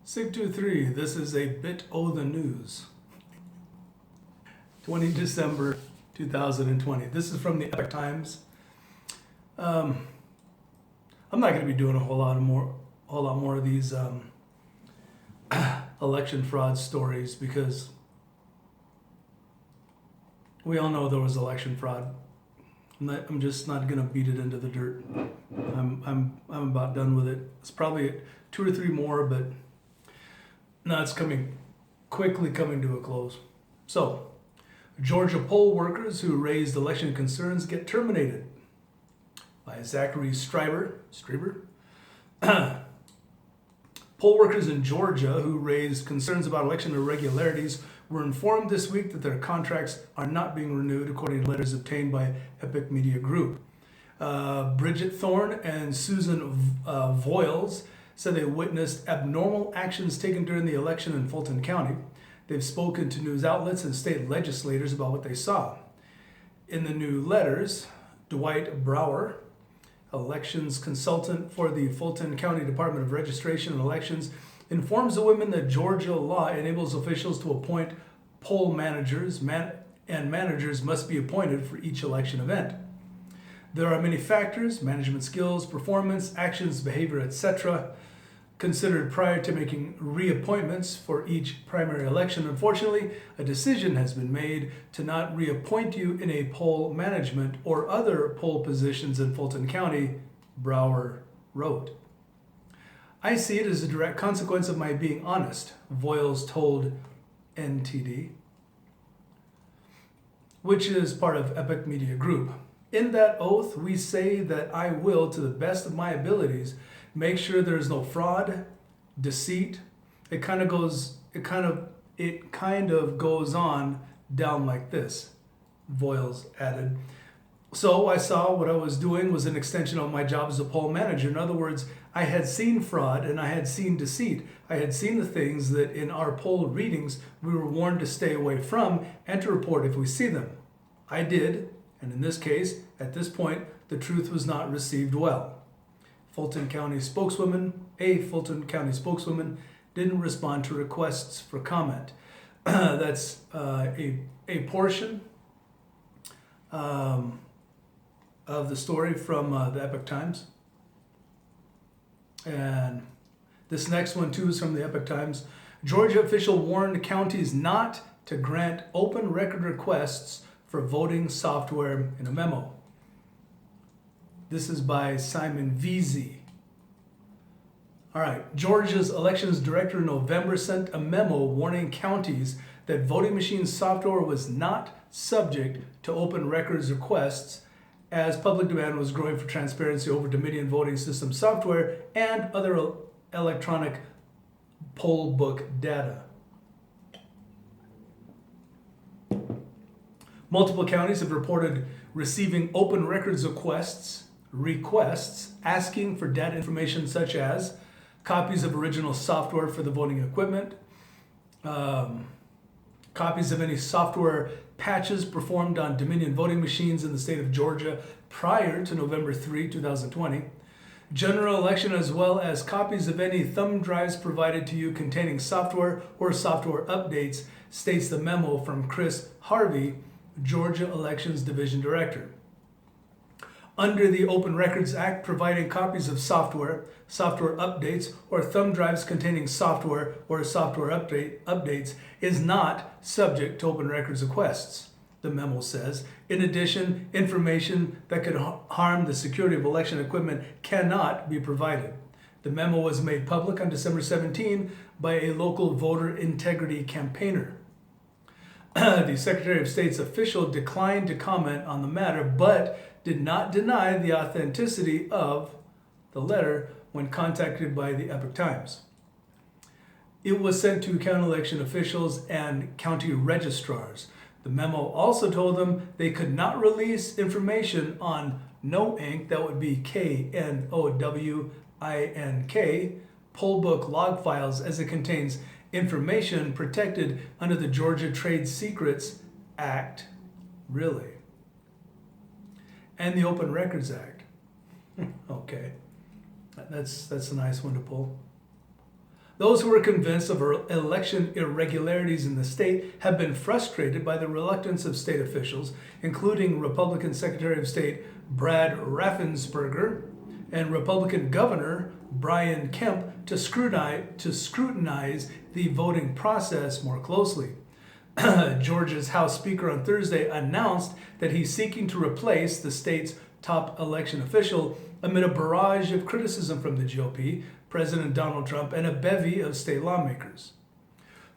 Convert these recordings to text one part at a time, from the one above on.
SIG23, this is a bit o' the news. 20 December 2020. This is from the Epoch Times. I'm not going to be doing a whole lot more of these election fraud stories because we all know there was election fraud. I'm just not going to beat it into the dirt. I'm about done with it. It's probably 2 or 3 more, but no, it's quickly coming to a close. So, Georgia poll workers who raised election concerns get terminated by Zachary Streiber. Poll workers in Georgia who raised concerns about election irregularities were informed this week that their contracts are not being renewed, according to letters obtained by Epoch Media Group. Bridget Thorne and Susan Voiles said they witnessed abnormal actions taken during the election in Fulton County. They've spoken to news outlets and state legislators about what they saw. In the new letters, Dwight Brower, elections consultant for the Fulton County Department of Registration and Elections, informs the women that Georgia law enables officials to appoint poll managers, and managers must be appointed for each election event. There are many factors, management skills, performance, actions, behavior, etc., considered prior to making reappointments for each primary election. Unfortunately, a decision has been made to not reappoint you in a poll management or other poll positions in Fulton County, Brower wrote. I see it as a direct consequence of my being honest, Voiles told NTD, which is part of Epoch Media Group. In that oath, we say that I will, to the best of my abilities, make sure there is no fraud, deceit. It kind of goes on down like this, Voiles added. So I saw what I was doing was an extension of my job as a poll manager. In other words, I had seen fraud and I had seen deceit. I had seen the things that in our poll readings we were warned to stay away from and to report if we see them. I did, and in this case, at this point, the truth was not received well. A Fulton County spokeswoman, didn't respond to requests for comment. That's a portion of the story from the Epoch Times. And this next one too is from the Epoch Times. Georgia official warned counties not to grant open record requests for voting software in a memo. This is by Simon Veazey. All right, Georgia's elections director in November sent a memo warning counties that voting machine software was not subject to open records requests as public demand was growing for transparency over Dominion voting system software and other electronic poll book data. Multiple counties have reported receiving open records requests asking for data information such as copies of original software for the voting equipment, copies of any software patches performed on Dominion voting machines in the state of Georgia prior to November 3, 2020, general election, as well as copies of any thumb drives provided to you containing software or software updates, states the memo from Chris Harvey, Georgia Elections Division Director. Under the Open Records Act, providing copies of software updates, or thumb drives containing software or software updates is not subject to open records requests, the memo says. In addition, information that could harm the security of election equipment cannot be provided. The memo was made public on December 17 by a local voter integrity campaigner. The Secretary of State's official declined to comment on the matter, but did not deny the authenticity of the letter when contacted by the Epoch Times. It was sent to county election officials and county registrars. The memo also told them they could not release information on KnowInk, that would be KNOWINK, poll book log files, as it contains information protected under the Georgia Trade Secrets Act. Really? And the Open Records Act. Okay. That's a nice one to pull. Those who are convinced of election irregularities in the state have been frustrated by the reluctance of state officials, including Republican Secretary of State Brad Raffensperger and Republican Governor Brian Kemp, to scrutinize the voting process more closely. Georgia's House Speaker on Thursday announced that he's seeking to replace the state's top election official amid a barrage of criticism from the GOP, President Donald Trump, and a bevy of state lawmakers.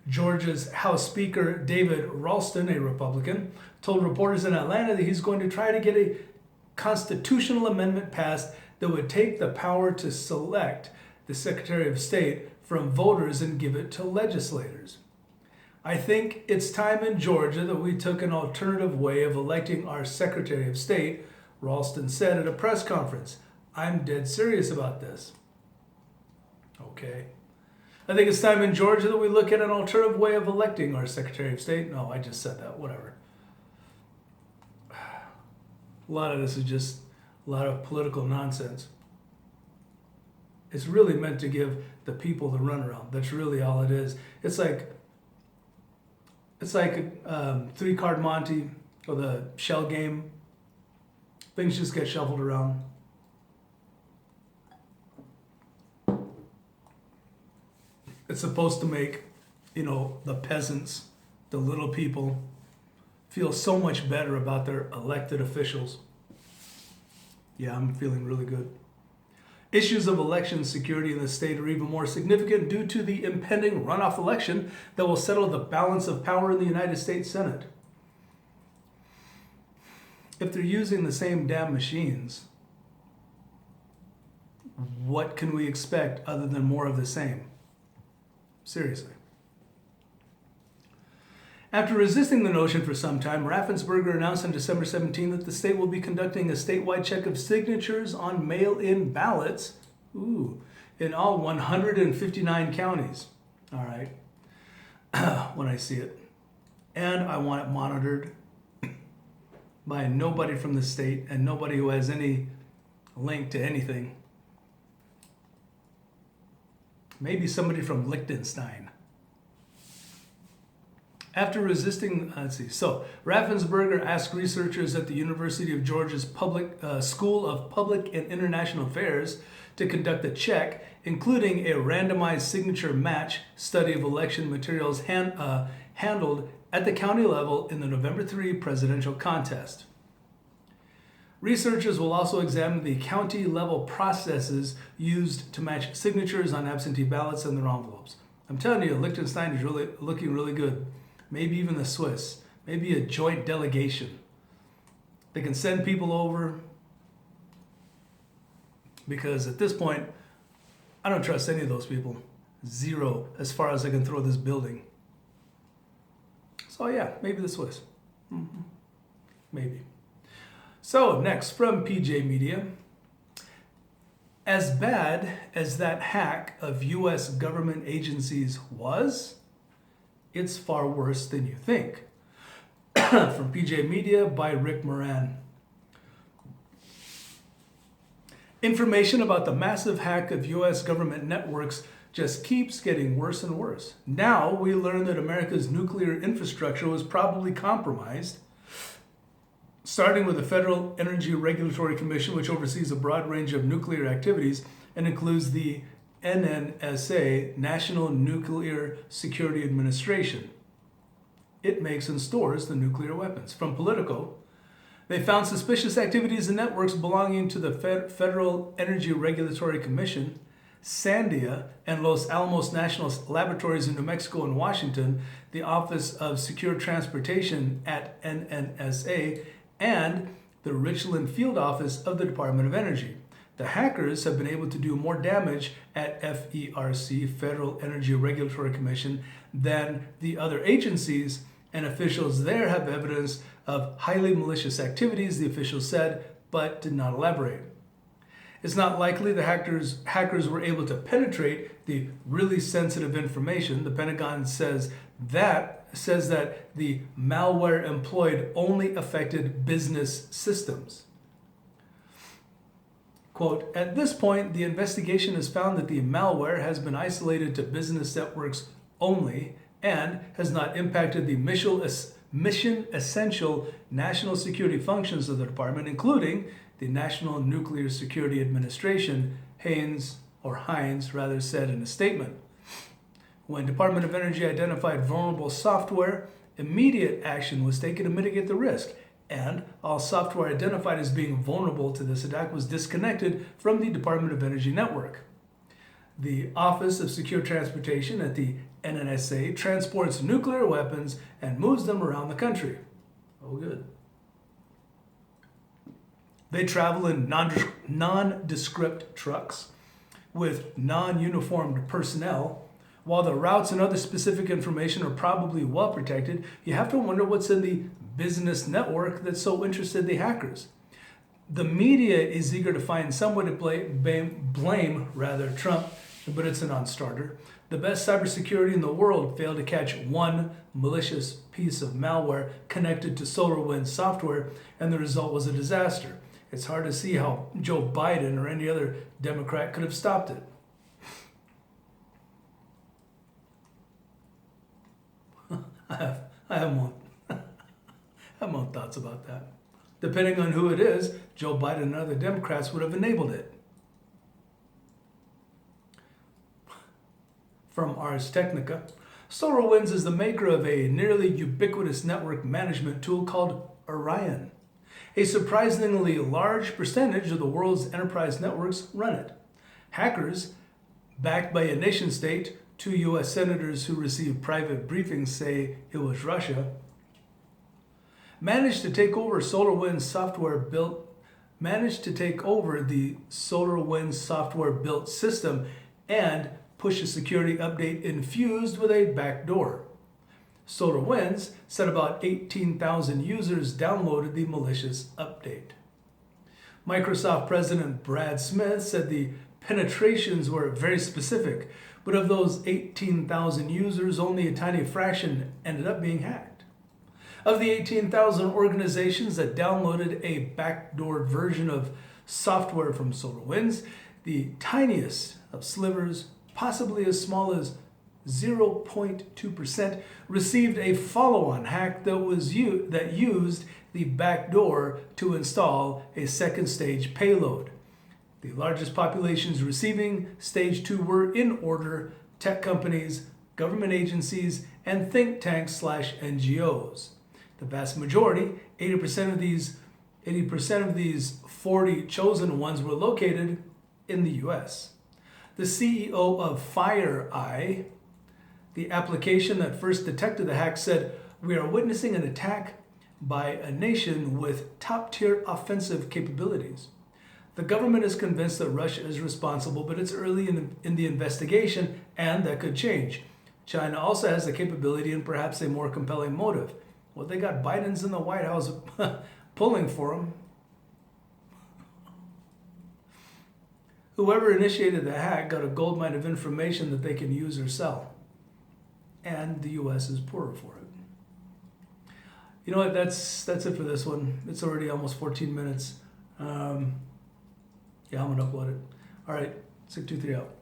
Georgia's House Speaker David Ralston, a Republican, told reporters in Atlanta that he's going to try to get a constitutional amendment passed that would take the power to select the Secretary of State from voters and give it to legislators. I think it's time in Georgia that we took an alternative way of electing our Secretary of State, Ralston said at a press conference. I'm dead serious about this. Okay. I think it's time in Georgia that we look at an alternative way of electing our Secretary of State. No, I just said that. Whatever. A lot of this is just a lot of political nonsense. It's really meant to give the people the runaround. That's really all it is. It's like a three-card Monte or the shell game. Things just get shuffled around. It's supposed to make, the peasants, the little people, feel so much better about their elected officials. Yeah, I'm feeling really good. Issues of election security in the state are even more significant due to the impending runoff election that will settle the balance of power in the United States Senate. If they're using the same damn machines, what can we expect other than more of the same? Seriously. After resisting the notion for some time, Raffensperger announced on December 17 that the state will be conducting a statewide check of signatures on mail-in ballots, in all 159 counties. All right, when I see it. And I want it monitored by nobody from the state and nobody who has any link to anything. Maybe somebody from Liechtenstein. After resisting, Raffensperger asked researchers at the University of Georgia's School of Public and International Affairs to conduct a check, including a randomized signature match study of election materials handled at the county level in the November 3 presidential contest. Researchers will also examine the county-level processes used to match signatures on absentee ballots and their envelopes. I'm telling you, Liechtenstein is really looking really good. Maybe even the Swiss. Maybe a joint delegation. They can send people over because at this point, I don't trust any of those people. Zero as far as I can throw this building. So yeah, maybe the Swiss. Maybe. So next, from PJ Media. As bad as that hack of U.S. government agencies was, it's far worse than you think. From PJ Media by Rick Moran. Information about the massive hack of U.S. government networks just keeps getting worse and worse. Now we learn that America's nuclear infrastructure was probably compromised, starting with the Federal Energy Regulatory Commission, which oversees a broad range of nuclear activities and includes the NNSA, National Nuclear Security Administration. It makes and stores the nuclear weapons. From Politico, they found suspicious activities in networks belonging to the Federal Energy Regulatory Commission, Sandia, and Los Alamos National Laboratories in New Mexico and Washington, the Office of Secure Transportation at NNSA, and the Richland Field Office of the Department of Energy. The hackers have been able to do more damage at FERC, Federal Energy Regulatory Commission, than the other agencies, and officials there have evidence of highly malicious activities, the officials said, but did not elaborate. It's not likely the hackers were able to penetrate the really sensitive information. The Pentagon says that the malware employed only affected business systems. Quote, at this point, the investigation has found that the malware has been isolated to business networks only and has not impacted the mission essential national security functions of the department, including the National Nuclear Security Administration, Heinz said in a statement. When Department of Energy identified vulnerable software, immediate action was taken to mitigate the risk, and all software identified as being vulnerable to this attack was disconnected from the Department of Energy network. The Office of Secure Transportation at the NNSA transports nuclear weapons and moves them around the country. Oh, good. They travel in nondescript trucks with non-uniformed personnel. While the routes and other specific information are probably well protected, you have to wonder what's in the business network that so interested the hackers. The media is eager to find someone to blame Trump, but it's a non-starter. The best cybersecurity in the world failed to catch one malicious piece of malware connected to SolarWinds software, and the result was a disaster. It's hard to see how Joe Biden or any other Democrat could have stopped it. I have more thoughts about that. Depending on who it is, Joe Biden and other Democrats would have enabled it. From Ars Technica, SolarWinds is the maker of a nearly ubiquitous network management tool called Orion. A surprisingly large percentage of the world's enterprise networks run it. Hackers, backed by a nation state, 2 U.S. senators who received private briefings say it was Russia, managed to take over the SolarWinds software built system and push a security update infused with a backdoor. SolarWinds said about 18,000 users downloaded the malicious update. Microsoft President Brad Smith said the penetrations were very specific, but of those 18,000 users, only a tiny fraction ended up being hacked. Of the 18,000 organizations that downloaded a backdoored version of software from SolarWinds, the tiniest of slivers, possibly as small as 0.2%, received a follow-on hack that used the backdoor to install a second stage payload. The largest populations receiving stage 2 were in order: tech companies, government agencies, and think tanks/NGOs. The vast majority, 80% of these 40 chosen ones, were located in the US. The CEO of FireEye, the application that first detected the hack, said, "We are witnessing an attack by a nation with top-tier offensive capabilities. The government is convinced that Russia is responsible, but it's early in the investigation, and that could change. China also has the capability and perhaps a more compelling motive." Well, they got Biden's in the White House pulling for them. Whoever initiated the hack got a goldmine of information that they can use or sell. And the U.S. is poorer for it. You know what? That's it for this one. It's already almost 14 minutes. I'm going to upload it. All right. 623 out.